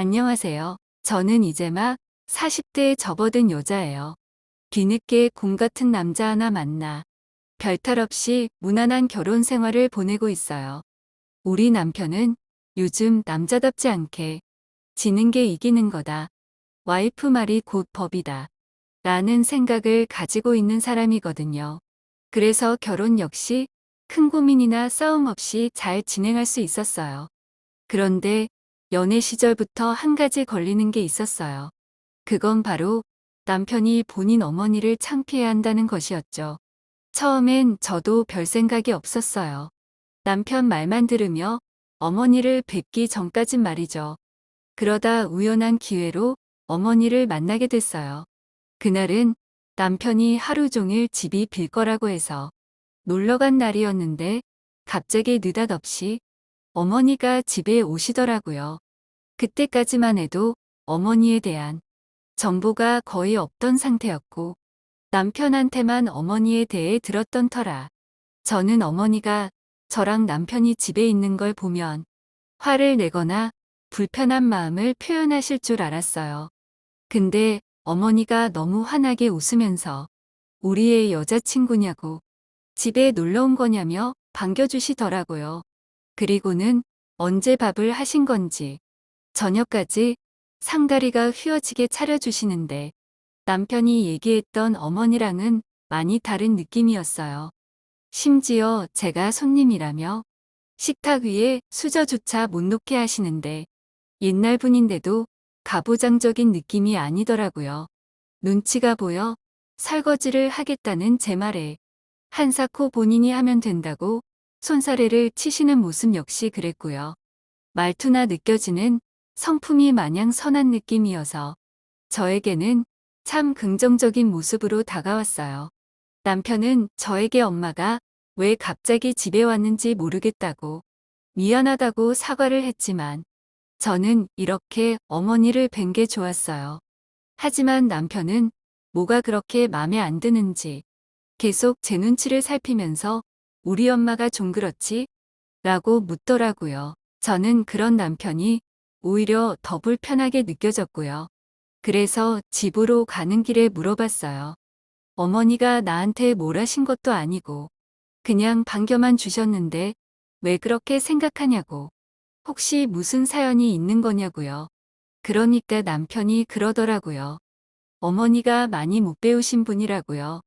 안녕하세요. 저는 이제 막 40대에 접어든 여자예요. 뒤늦게 곰 같은 남자 하나 만나 별탈 없이 무난한 결혼 생활을 보내고 있어요. 우리 남편은 요즘 남자답지 않게 지는 게 이기는 거다. 와이프 말이 곧 법이다. 라는 생각을 가지고 있는 사람이거든요. 그래서 결혼 역시 큰 고민이나 싸움 없이 잘 진행할 수 있었어요. 그런데 연애 시절부터 한 가지 걸리는 게 있었어요. 그건 바로 남편이 본인 어머니를 창피해 한다는 것이었죠. 처음엔 저도 별 생각이 없었어요. 남편 말만 들으며 어머니를 뵙기 전까진 말이죠. 그러다 우연한 기회로 어머니를 만나게 됐어요. 그날은 남편이 하루 종일 집이 빌 거라고 해서 놀러 간 날이었는데 갑자기 느닷없이 어머니가 집에 오시더라고요. 그때까지만 해도 어머니에 대한 정보가 거의 없던 상태였고 남편한테만 어머니에 대해 들었던 터라 저는 어머니가 저랑 남편이 집에 있는 걸 보면 화를 내거나 불편한 마음을 표현하실 줄 알았어요. 근데 어머니가 너무 환하게 웃으면서 우리의 여자친구냐고 집에 놀러 온 거냐며 반겨주시더라고요. 그리고는 언제 밥을 하신 건지 저녁까지 상다리가 휘어지게 차려주시는데 남편이 얘기했던 어머니랑은 많이 다른 느낌이었어요. 심지어 제가 손님이라며 식탁 위에 수저조차 못 놓게 하시는데 옛날 분인데도 가부장적인 느낌이 아니더라고요. 눈치가 보여 설거지를 하겠다는 제 말에 한사코 본인이 하면 된다고 손사래를 치시는 모습 역시 그랬고요. 말투나 느껴지는 성품이 마냥 선한 느낌이어서 저에게는 참 긍정적인 모습으로 다가왔어요. 남편은 저에게 엄마가 왜 갑자기 집에 왔는지 모르겠다고 미안하다고 사과를 했지만 저는 이렇게 어머니를 뵌 게 좋았어요. 하지만 남편은 뭐가 그렇게 맘에 안 드는지 계속 제 눈치를 살피면서 우리 엄마가 좀 그렇지? 라고 묻더라고요. 저는 그런 남편이 오히려 더 불편하게 느껴졌고요. 그래서 집으로 가는 길에 물어봤어요. 어머니가 나한테 뭘 하신 것도 아니고 그냥 반겨만 주셨는데 왜 그렇게 생각하냐고. 혹시 무슨 사연이 있는 거냐고요. 그러니까 남편이 그러더라고요. 어머니가 많이 못 배우신 분이라고요.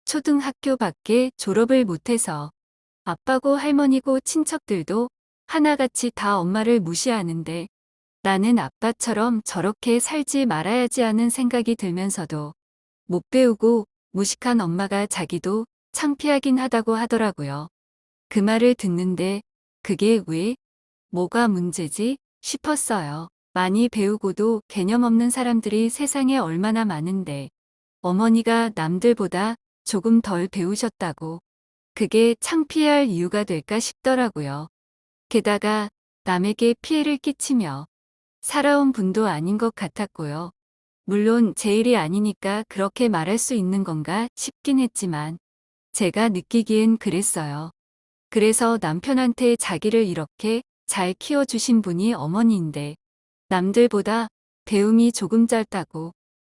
초등학교밖에 졸업을 못해서 아빠고 할머니고 친척들도 하나같이 다 엄마를 무시하는데 나는 아빠처럼 저렇게 살지 말아야지 하는 생각이 들면서도 못 배우고 무식한 엄마가 자기도 창피하긴 하다고 하더라고요. 그 말을 듣는데 그게 왜? 뭐가 문제지? 싶었어요. 많이 배우고도 개념 없는 사람들이 세상에 얼마나 많은데 어머니가 남들보다 조금 덜 배우셨다고 그게 창피할 이유가 될까 싶더라고요. 게다가 남에게 피해를 끼치며 살아온 분도 아닌 것 같았고요. 물론 제 일이 아니니까 그렇게 말할 수 있는 건가 싶긴 했지만 제가 느끼기엔 그랬어요. 그래서 남편한테 자기를 이렇게 잘 키워주신 분이 어머니인데 남들보다 배움이 조금 짧다고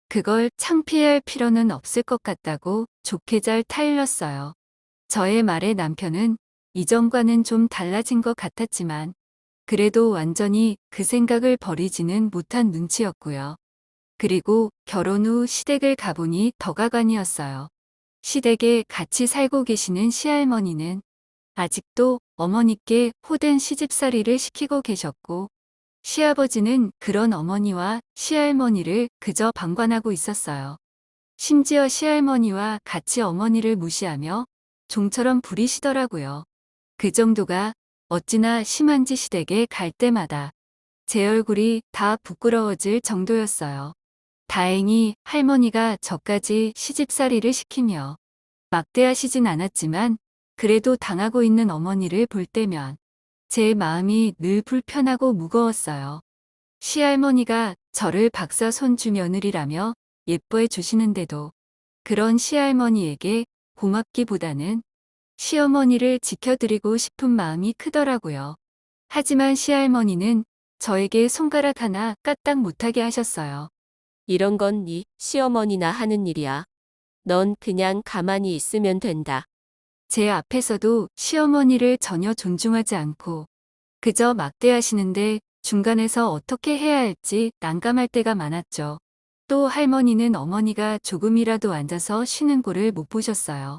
그걸 창피해할 필요는 없을 것 같다고 좋게 잘 타일렀어요. 저의 말에 남편은 이전과는 좀 달라진 것 같았지만 그래도 완전히 그 생각을 버리지는 못한 눈치였고요. 그리고 결혼 후 시댁을 가보니 더가관이었어요. 시댁에 같이 살고 계시는 시할머니는 아직도 어머니께 호된 시집살이를 시키고 계셨고 시아버지는 그런 어머니와 시할머니를 그저 방관하고 있었어요. 심지어 시할머니와 같이 어머니를 무시하며 종처럼 부리시더라고요. 그 정도가 어찌나 심한지 시댁에 갈 때마다 제 얼굴이 다 부끄러워질 정도였어요. 다행히 할머니가 저까지 시집살이를 시키며 막대하시진 않았지만 그래도 당하고 있는 어머니를 볼 때면 제 마음이 늘 불편하고 무거웠어요. 시할머니가 저를 박사 손주 며느리라며 예뻐해 주시는데도 그런 시할머니에게 고맙기보다는 시어머니를 지켜드리고 싶은 마음이 크더라고요. 하지만 시할머니는 저에게 손가락 하나 까딱 못하게 하셨어요. 이런 건 네 시어머니나 하는 일이야. 넌 그냥 가만히 있으면 된다. 제 앞에서도 시어머니를 전혀 존중하지 않고 그저 막대하시는데 중간에서 어떻게 해야 할지 난감할 때가 많았죠. 또 할머니는 어머니가 조금이라도 앉아서 쉬는 꼴을 못 보셨어요.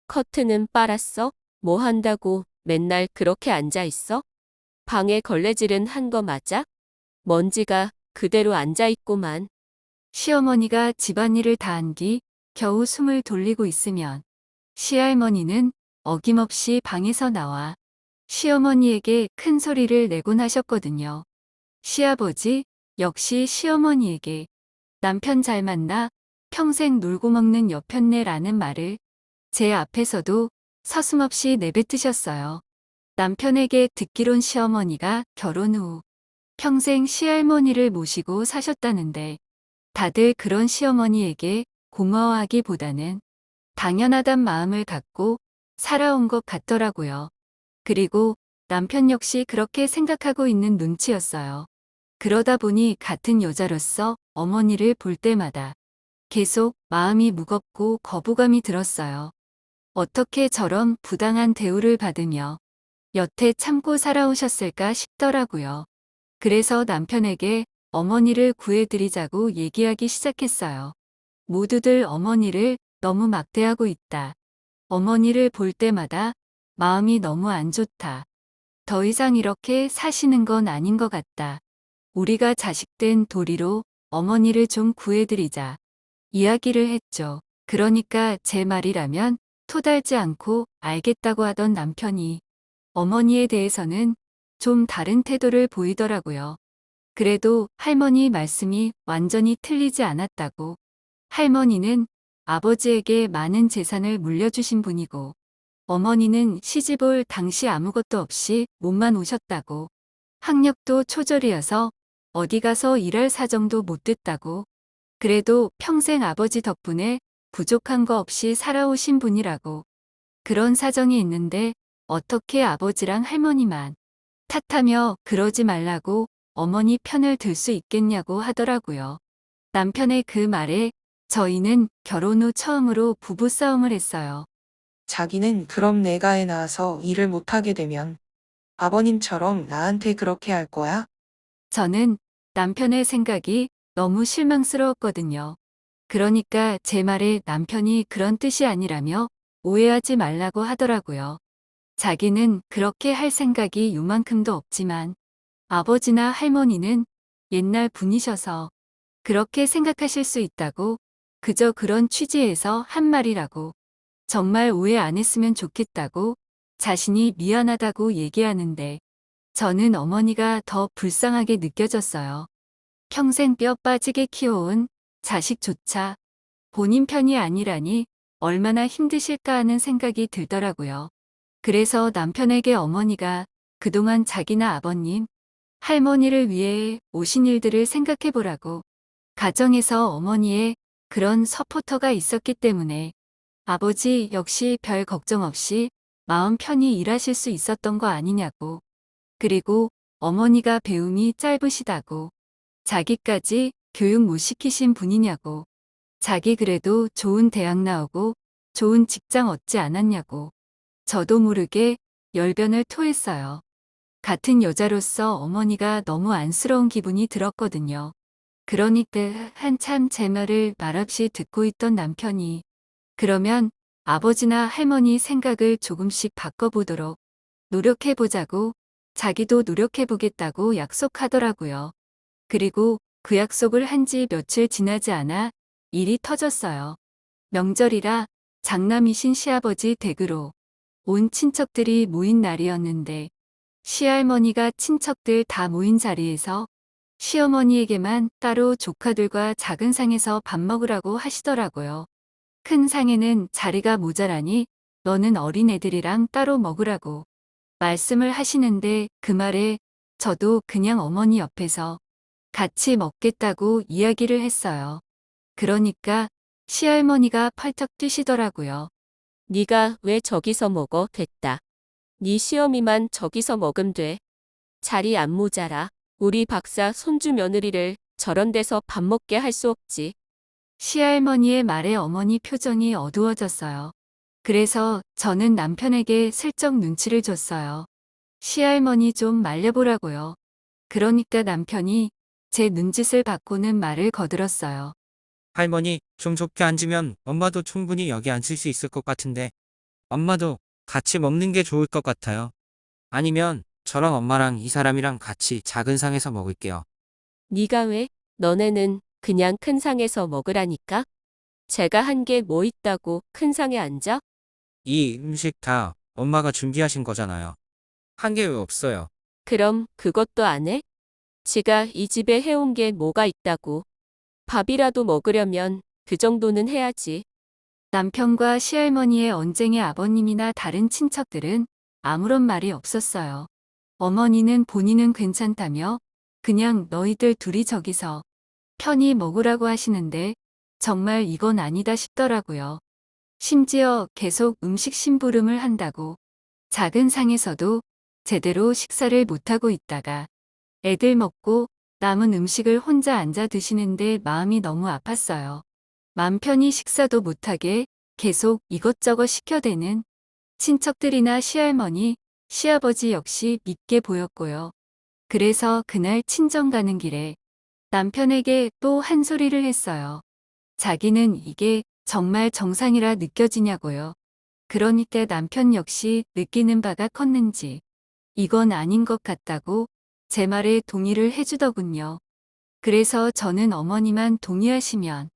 커튼은 빨았어? 뭐 한다고 맨날 그렇게 앉아 있어? 방에 걸레질은 한 거 맞아? 먼지가 그대로 앉아 있고만. 시어머니가 집안일을 다 한 뒤 겨우 숨을 돌리고 있으면 시할머니는 어김없이 방에서 나와 시어머니에게 큰 소리를 내곤 하셨거든요. 시아버지 역시 시어머니에게 남편 잘 만나 평생 놀고 먹는 여편네라는 말을 제 앞에서도 서슴없이 내뱉으셨어요. 남편에게 듣기론 시어머니가 결혼 후 평생 시할머니를 모시고 사셨다는데 다들 그런 시어머니에게 고마워하기보다는 당연하단 마음을 갖고 살아온 것 같더라고요. 그리고 남편 역시 그렇게 생각하고 있는 눈치였어요. 그러다 보니 같은 여자로서 어머니를 볼 때마다 계속 마음이 무겁고 거부감이 들었어요. 어떻게 저런 부당한 대우를 받으며 여태 참고 살아오셨을까 싶더라고요. 그래서 남편에게 어머니를 구해드리자고 얘기하기 시작했어요. 모두들 어머니를 너무 막대하고 있다. 어머니를 볼 때마다 마음이 너무 안 좋다. 더 이상 이렇게 사시는 건 아닌 것 같다. 우리가 자식된 도리로 어머니를 좀 구해드리자. 이야기를 했죠. 그러니까 제 말이라면 토달지 않고 알겠다고 하던 남편이 어머니에 대해서는 좀 다른 태도를 보이더라고요. 그래도 할머니 말씀이 완전히 틀리지 않았다고. 할머니는 아버지에게 많은 재산을 물려주신 분이고 어머니는 시집 올 당시 아무것도 없이 몸만 오셨다고. 학력도 초졸이어서 어디 가서 일할 사정도 못 됐다고. 그래도 평생 아버지 덕분에 부족한 거 없이 살아오신 분이라고. 그런 사정이 있는데 어떻게 아버지랑 할머니만 탓하며 그러지 말라고 어머니 편을 들 수 있겠냐고 하더라고요. 남편의 그 말에 저희는 결혼 후 처음으로 부부싸움을 했어요. 자기는 그럼 내가 애 낳아서 일을 못하게 되면 아버님처럼 나한테 그렇게 할 거야? 저는 남편의 생각이 너무 실망스러웠거든요. 그러니까 제 말에 남편이 그런 뜻이 아니라며 오해하지 말라고 하더라고요. 자기는 그렇게 할 생각이 요만큼도 없지만 아버지나 할머니는 옛날 분이셔서 그렇게 생각하실 수 있다고 그저 그런 취지에서 한 말이라고 정말 오해 안 했으면 좋겠다고 자신이 미안하다고 얘기하는데 저는 어머니가 더 불쌍하게 느껴졌어요. 평생 뼈 빠지게 키워온 자식조차 본인 편이 아니라니 얼마나 힘드실까 하는 생각이 들더라고요. 그래서 남편에게 어머니가 그동안 자기나 아버님, 할머니를 위해 오신 일들을 생각해 보라고 가정에서 어머니의 그런 서포터가 있었기 때문에 아버지 역시 별 걱정 없이 마음 편히 일하실 수 있었던 거 아니냐고. 그리고 어머니가 배움이 짧으시다고. 자기까지 교육 못 시키신 분이냐고. 자기 그래도 좋은 대학 나오고 좋은 직장 얻지 않았냐고. 저도 모르게 열변을 토했어요. 같은 여자로서 어머니가 너무 안쓰러운 기분이 들었거든요. 그러니까 한참 제 말을 말없이 듣고 있던 남편이 그러면 아버지나 할머니 생각을 조금씩 바꿔보도록 노력해보자고 자기도 노력해보겠다고 약속하더라고요. 그리고 그 약속을 한 지 며칠 지나지 않아 일이 터졌어요. 명절이라 장남이신 시아버지 댁으로 온 친척들이 모인 날이었는데 시할머니가 친척들 다 모인 자리에서 시어머니에게만 따로 조카들과 작은 상에서 밥 먹으라고 하시더라고요. 큰 상에는 자리가 모자라니 너는 어린애들이랑 따로 먹으라고 말씀을 하시는데 그 말에 저도 그냥 어머니 옆에서 같이 먹겠다고 이야기를 했어요. 그러니까 시할머니가 펄쩍 뛰시더라고요. 네가 왜 저기서 먹어? 됐다. 네 시어미만 저기서 먹으면 돼. 자리 안 모자라. 우리 박사 손주 며느리를 저런 데서 밥 먹게 할 수 없지. 시할머니의 말에 어머니 표정이 어두워졌어요. 그래서 저는 남편에게 슬쩍 눈치를 줬어요. 시할머니 좀 말려보라고요. 그러니까 남편이 제 눈짓을 받고는 말을 거들었어요. 할머니, 좀 좁게 앉으면 엄마도 충분히 여기 앉을 수 있을 것 같은데, 엄마도 같이 먹는 게 좋을 것 같아요. 아니면 저랑 엄마랑 이 사람이랑 같이 작은 상에서 먹을게요. 네가 왜? 너네는 그냥 큰 상에서 먹으라니까? 제가 한 게 뭐 있다고 큰 상에 앉아? 이 음식 다 엄마가 준비하신 거잖아요. 한 게 왜 없어요? 그럼 그것도 안 해? 지가 이 집에 해온 게 뭐가 있다고. 밥이라도 먹으려면 그 정도는 해야지. 남편과 시할머니의 언쟁의 아버님이나 다른 친척들은 아무런 말이 없었어요. 어머니는 본인은 괜찮다며 그냥 너희들 둘이 저기서 편히 먹으라고 하시는데 정말 이건 아니다 싶더라고요. 심지어 계속 음식 심부름을 한다고 작은 상에서도 제대로 식사를 못하고 있다가 애들 먹고 남은 음식을 혼자 앉아 드시는데 마음이 너무 아팠어요. 맘 편히 식사도 못하게 계속 이것저것 시켜대는 친척들이나 시할머니, 시아버지 역시 밉게 보였고요. 그래서 그날 친정 가는 길에 남편에게 또 한 소리를 했어요. 자기는 이게 정말 정상이라 느껴지냐고요. 그러니까 남편 역시 느끼는 바가 컸는지 이건 아닌 것 같다고 제 말에 동의를 해주더군요. 그래서 저는 어머니만 동의하시면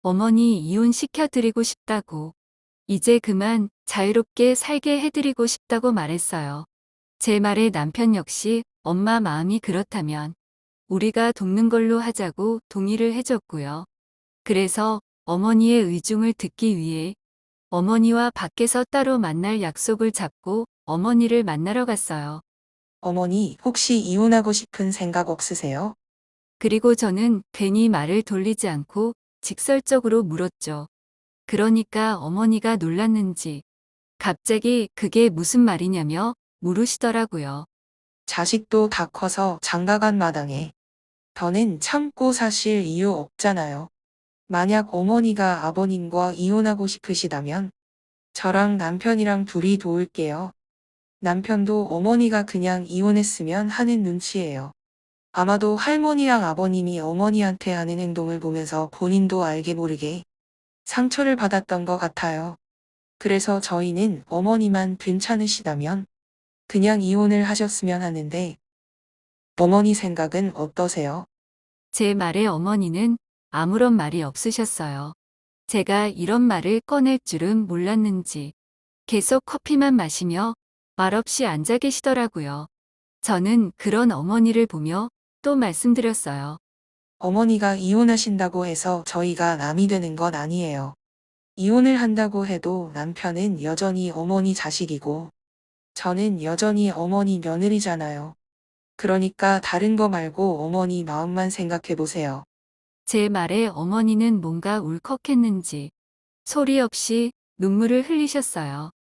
어머니 이혼시켜드리고 싶다고 이제 그만 자유롭게 살게 해드리고 싶다고 말했어요. 제 말에 남편 역시 엄마 마음이 그렇다면 우리가 돕는 걸로 하자고 동의를 해줬고요. 그래서 어머니의 의중을 듣기 위해 어머니와 밖에서 따로 만날 약속을 잡고 어머니를 만나러 갔어요. 어머니, 혹시 이혼하고 싶은 생각 없으세요? 그리고 저는 괜히 말을 돌리지 않고 직설적으로 물었죠. 그러니까 어머니가 놀랐는지 갑자기 그게 무슨 말이냐며 물으시더라고요. 자식도 다 커서 장가간 마당에 더는 참고 사실 이유 없잖아요. 만약 어머니가 아버님과 이혼하고 싶으시다면 저랑 남편이랑 둘이 도울게요. 남편도 어머니가 그냥 이혼했으면 하는 눈치예요. 아마도 할머니랑 아버님이 어머니한테 하는 행동을 보면서 본인도 알게 모르게 상처를 받았던 것 같아요. 그래서 저희는 어머니만 괜찮으시다면 그냥 이혼을 하셨으면 하는데 어머니 생각은 어떠세요? 제 말에 어머니는 아무런 말이 없으셨어요. 제가 이런 말을 꺼낼 줄은 몰랐는지 계속 커피만 마시며 말없이 앉아 계시더라고요. 저는 그런 어머니를 보며 또 말씀드렸어요. 어머니가 이혼하신다고 해서 저희가 남이 되는 건 아니에요. 이혼을 한다고 해도 남편은 여전히 어머니 자식이고 저는 여전히 어머니 며느리잖아요. 그러니까 다른 거 말고 어머니 마음만 생각해 보세요. 제 말에 어머니는 뭔가 울컥했는지 소리 없이 눈물을 흘리셨어요.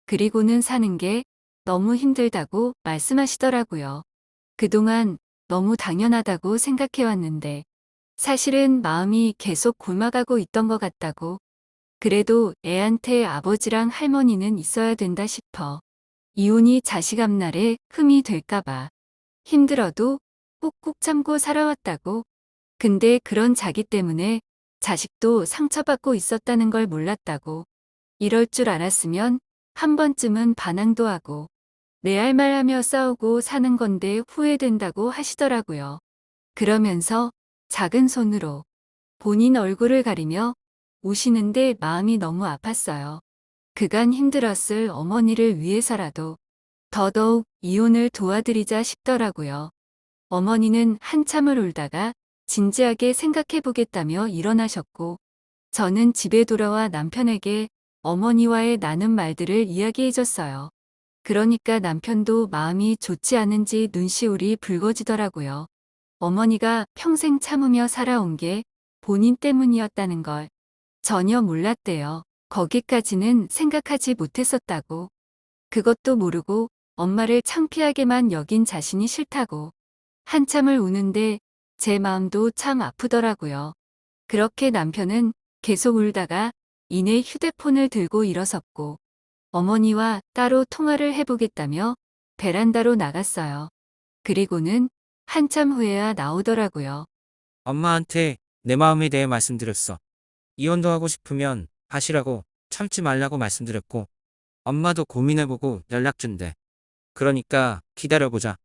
그리고는 사는 게 너무 힘들다고 말씀하시더라고요. 그동안 너무 당연하다고 생각해왔는데 사실은 마음이 계속 곪아가고 있던 것 같다고. 그래도 애한테 아버지랑 할머니는 있어야 된다 싶어. 이혼이 자식 앞날에 흠이 될까봐 힘들어도 꾹꾹 참고 살아왔다고. 근데 그런 자기 때문에 자식도 상처받고 있었다는 걸 몰랐다고. 이럴 줄 알았으면 한 번쯤은 반항도 하고 내 할 말 하며 싸우고 사는 건데 후회된다고 하시더라고요. 그러면서 작은 손으로 본인 얼굴을 가리며 우시는데 마음이 너무 아팠어요. 그간 힘들었을 어머니를 위해서라도 더더욱 이혼을 도와드리자 싶더라고요. 어머니는 한참을 울다가 진지하게 생각해보겠다며 일어나셨고 저는 집에 돌아와 남편에게 어머니와의 나눈 말들을 이야기해줬어요. 그러니까 남편도 마음이 좋지 않은지 눈시울이 붉어지더라고요. 어머니가 평생 참으며 살아온 게 본인 때문이었다는 걸 전혀 몰랐대요. 거기까지는 생각하지 못했었다고. 그것도 모르고 엄마를 창피하게만 여긴 자신이 싫다고. 한참을 우는데 제 마음도 참 아프더라고요. 그렇게 남편은 계속 울다가 이내 휴대폰을 들고 일어섰고 어머니와 따로 통화를 해보겠다며 베란다로 나갔어요. 그리고는 한참 후에야 나오더라고요. 엄마한테 내 마음에 대해 말씀드렸어. 이혼도 하고 싶으면 하시라고 참지 말라고 말씀드렸고 엄마도 고민해보고 연락 준대. 그러니까 기다려보자.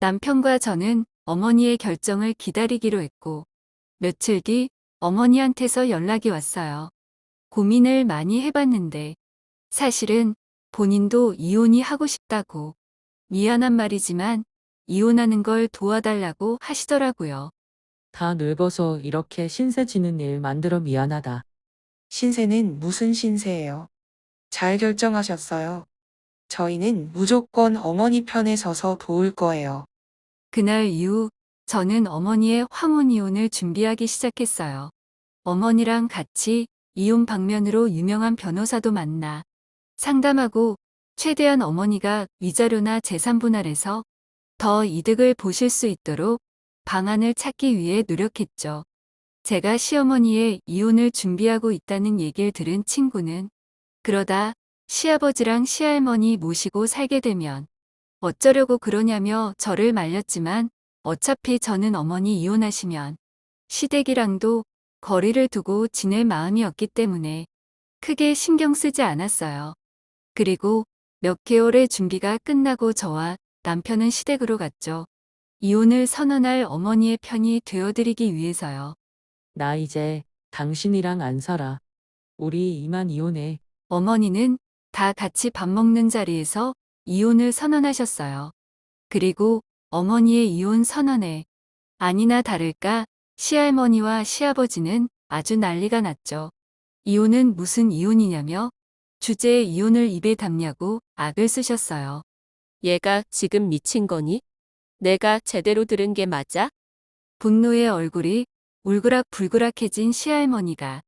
남편과 저는 어머니의 결정을 기다리기로 했고 며칠 뒤 어머니한테서 연락이 왔어요. 고민을 많이 해봤는데 사실은 본인도 이혼이 하고 싶다고 미안한 말이지만 이혼하는 걸 도와달라고 하시더라고요. 다 늙어서 이렇게 신세 지는 일 만들어 미안하다. 신세는 무슨 신세예요? 잘 결정하셨어요. 저희는 무조건 어머니 편에 서서 도울 거예요. 그날 이후 저는 어머니의 황혼 이혼을 준비하기 시작했어요. 어머니랑 같이 이혼 방면으로 유명한 변호사도 만나 상담하고 최대한 어머니가 위자료나 재산 분할에서 더 이득을 보실 수 있도록 방안을 찾기 위해 노력했죠. 제가 시어머니의 이혼을 준비하고 있다는 얘기를 들은 친구는 그러다 시아버지랑 시할머니 모시고 살게 되면 어쩌려고 그러냐며 저를 말렸지만 어차피 저는 어머니 이혼하시면 시댁이랑도 거리를 두고 지낼 마음이었기 때문에 크게 신경 쓰지 않았어요. 그리고 몇 개월의 준비가 끝나고 저와 남편은 시댁으로 갔죠. 이혼을 선언할 어머니의 편이 되어드리기 위해서요. 나 이제 당신이랑 안 살아. 우리 이만 이혼해. 어머니는 다 같이 밥 먹는 자리에서 이혼을 선언하셨어요. 그리고 어머니의 이혼 선언에 아니나 다를까 시할머니와 시아버지는 아주 난리가 났죠. 이혼은 무슨 이혼이냐며 주제에 이혼을 입에 담냐고 악을 쓰셨어요. 얘가 지금 미친 거니? 내가 제대로 들은 게 맞아? 분노의 얼굴이 울그락불그락해진 시할머니가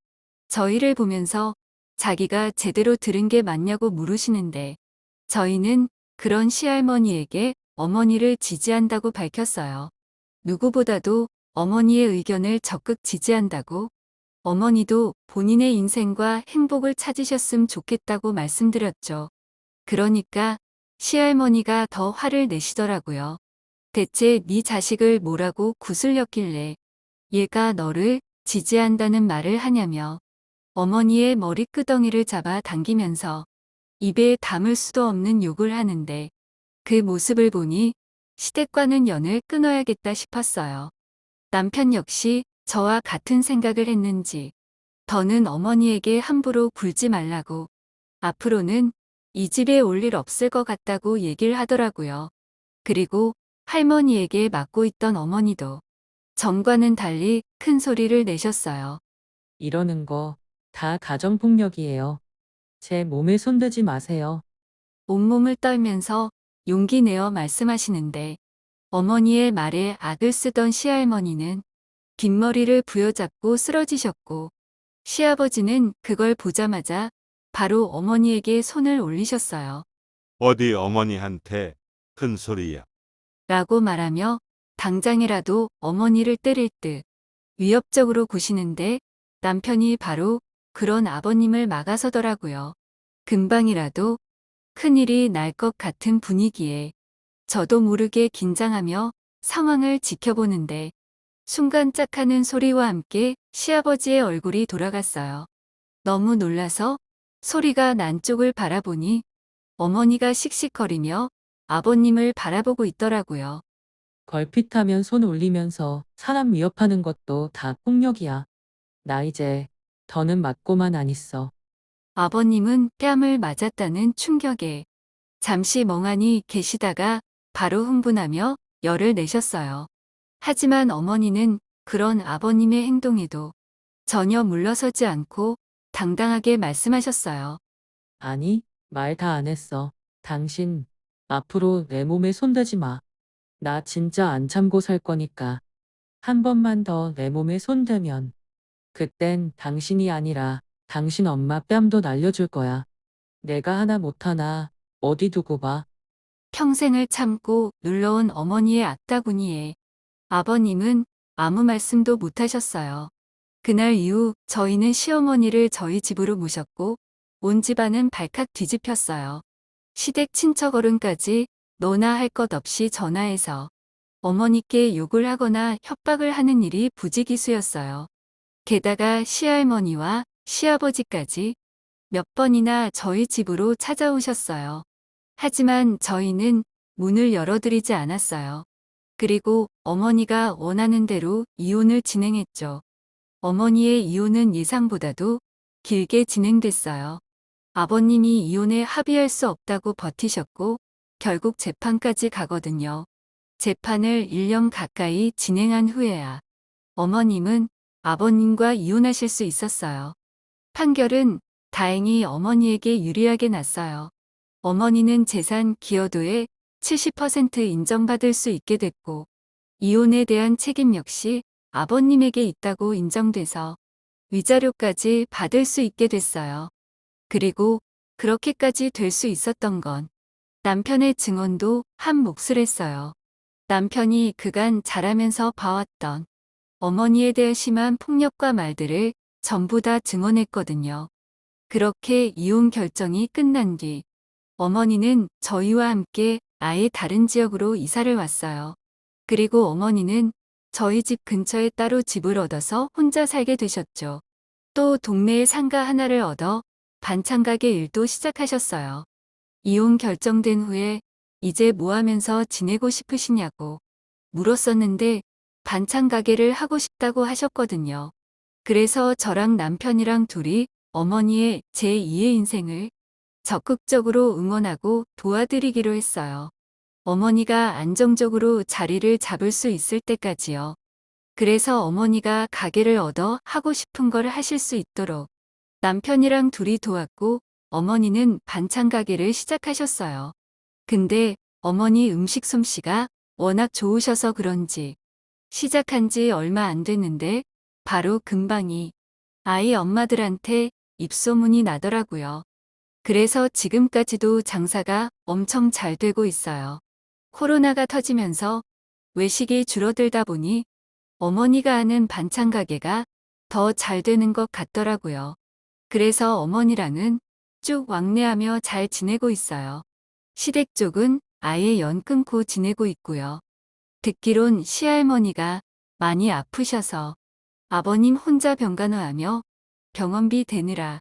저희를 보면서 자기가 제대로 들은 게 맞냐고 물으시는데 저희는 그런 시할머니에게 어머니를 지지한다고 밝혔어요. 누구보다도 어머니의 의견을 적극 지지한다고 어머니도 본인의 인생과 행복을 찾으셨으면 좋겠다고 말씀드렸죠. 그러니까 시할머니가 더 화를 내시더라고요. 대체 네 자식을 뭐라고 구슬렸길래 얘가 너를 지지한다는 말을 하냐며 어머니의 머리끄덩이를 잡아 당기면서 입에 담을 수도 없는 욕을 하는데 그 모습을 보니 시댁과는 연을 끊어야겠다 싶었어요. 남편 역시 저와 같은 생각을 했는지 더는 어머니에게 함부로 굴지 말라고 앞으로는 이 집에 올 일 없을 것 같다고 얘기를 하더라고요. 그리고 할머니에게 맡고 있던 어머니도 전과는 달리 큰 소리를 내셨어요. 이러는 거 다 가정폭력이에요. 제 몸에 손대지 마세요. 온몸을 떨면서 용기 내어 말씀하시는데 어머니의 말에 악을 쓰던 시할머니는 긴 머리를 부여잡고 쓰러지셨고 시아버지는 그걸 보자마자 바로 어머니에게 손을 올리셨어요. 어디 어머니한테 큰 소리야. 라고 말하며 당장이라도 어머니를 때릴 듯 위협적으로 구시는데 남편이 바로 그런 아버님을 막아서더라고요. 금방이라도 큰일이 날 것 같은 분위기에 저도 모르게 긴장하며 상황을 지켜보는데 순간 짝하는 소리와 함께 시아버지의 얼굴이 돌아갔어요. 너무 놀라서 소리가 난 쪽을 바라보니 어머니가 씩씩거리며 아버님을 바라보고 있더라고요. 걸핏하면 손 올리면서 사람 위협하는 것도 다 폭력이야. 나 이제 더는 맞고만 안 있어. 아버님은 뺨을 맞았다는 충격에 잠시 멍하니 계시다가 바로 흥분하며 열을 내셨어요. 하지만 어머니는 그런 아버님의 행동에도 전혀 물러서지 않고 당당하게 말씀하셨어요. 아니, 말 다 안 했어. 당신, 앞으로 내 몸에 손대지 마. 나 진짜 안 참고 살 거니까. 한 번만 더 내 몸에 손대면 그땐 당신이 아니라 당신 엄마 뺨도 날려줄 거야. 내가 하나 못하나 어디 두고 봐. 평생을 참고 눌러온 어머니의 악다구니에 아버님은 아무 말씀도 못 하셨어요. 그날 이후 저희는 시어머니를 저희 집으로 모셨고 온 집안은 발칵 뒤집혔어요. 시댁 친척 어른까지 너나 할 것 없이 전화해서 어머니께 욕을 하거나 협박을 하는 일이 부지기수였어요. 게다가 시할머니와 시아버지까지 몇 번이나 저희 집으로 찾아오셨어요. 하지만 저희는 문을 열어드리지 않았어요. 그리고 어머니가 원하는 대로 이혼을 진행했죠. 어머니의 이혼은 예상보다도 길게 진행됐어요. 아버님이 이혼에 합의할 수 없다고 버티셨고 결국 재판까지 가거든요. 재판을 1년 가까이 진행한 후에야 어머님은 아버님과 이혼하실 수 있었어요. 판결은 다행히 어머니에게 유리하게 났어요. 어머니는 재산 기여도의 70% 인정받을 수 있게 됐고 이혼에 대한 책임 역시 아버님에게 있다고 인정돼서 위자료까지 받을 수 있게 됐어요. 그리고 그렇게까지 될 수 있었던 건 남편의 증언도 한 몫을 했어요. 남편이 그간 자라면서 봐왔던 어머니에 대한 심한 폭력과 말들을 전부 다 증언했거든요. 그렇게 이혼 결정이 끝난 뒤 어머니는 저희와 함께 아예 다른 지역으로 이사를 왔어요. 그리고 어머니는 저희 집 근처에 따로 집을 얻어서 혼자 살게 되셨죠. 또 동네에 상가 하나를 얻어 반찬 가게 일도 시작하셨어요. 이혼 결정된 후에 이제 뭐 하면서 지내고 싶으시냐고 물었었는데 반찬 가게를 하고 싶다고 하셨거든요. 그래서 저랑 남편이랑 둘이 어머니의 제2의 인생을 적극적으로 응원하고 도와드리기로 했어요. 어머니가 안정적으로 자리를 잡을 수 있을 때까지요. 그래서 어머니가 가게를 얻어 하고 싶은 걸 하실 수 있도록 남편이랑 둘이 도왔고 어머니는 반찬 가게를 시작하셨어요. 근데 어머니 음식 솜씨가 워낙 좋으셔서 그런지 시작한 지 얼마 안 됐는데 바로 금방이 아이 엄마들한테 입소문이 나더라고요. 그래서 지금까지도 장사가 엄청 잘 되고 있어요. 코로나가 터지면서 외식이 줄어들다 보니 어머니가 하는 반찬 가게가 더 잘 되는 것 같더라고요. 그래서 어머니랑은 쭉 왕래하며 잘 지내고 있어요. 시댁 쪽은 아예 연 끊고 지내고 있고요. 듣기론 시할머니가 많이 아프셔서 아버님 혼자 병간호하며 병원비 대느라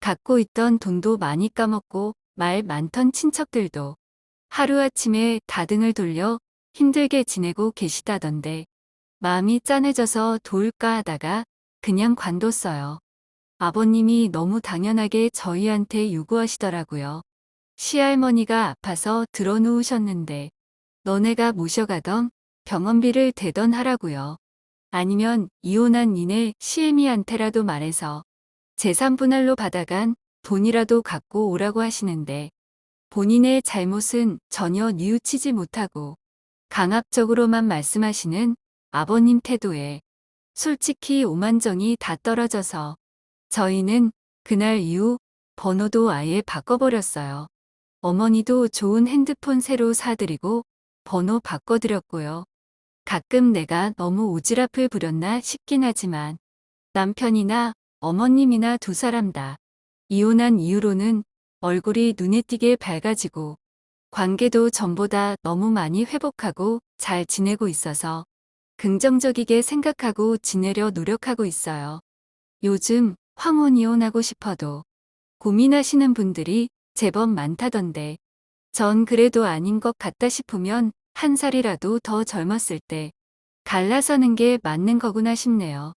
갖고 있던 돈도 많이 까먹고 말 많던 친척들도 하루아침에 다등을 돌려 힘들게 지내고 계시다던데 마음이 짠해져서 도울까 하다가 그냥 관뒀어요. 아버님이 너무 당연하게 저희한테 요구하시더라고요. 시할머니가 아파서 들어누우셨는데 너네가 모셔가던 병원비를 대던 하라고요. 아니면 이혼한 니네 시애미한테라도 말해서 재산 분할로 받아간 돈이라도 갖고 오라고 하시는데 본인의 잘못은 전혀 뉘우치지 못하고 강압적으로만 말씀하시는 아버님 태도에 솔직히 오만정이 다 떨어져서 저희는 그날 이후 번호도 아예 바꿔버렸어요. 어머니도 좋은 핸드폰 새로 사드리고 번호 바꿔드렸고요. 가끔 내가 너무 오지랖을 부렸나 싶긴 하지만 남편이나 어머님이나 두 사람 다 이혼한 이후로는 얼굴이 눈에 띄게 밝아지고 관계도 전보다 너무 많이 회복하고 잘 지내고 있어서 긍정적이게 생각하고 지내려 노력하고 있어요. 요즘 황혼 이혼하고 싶어도 고민하시는 분들이 제법 많다던데 전 그래도 아닌 것 같다 싶으면 한 살이라도 더 젊었을 때 갈라서는 게 맞는 거구나 싶네요.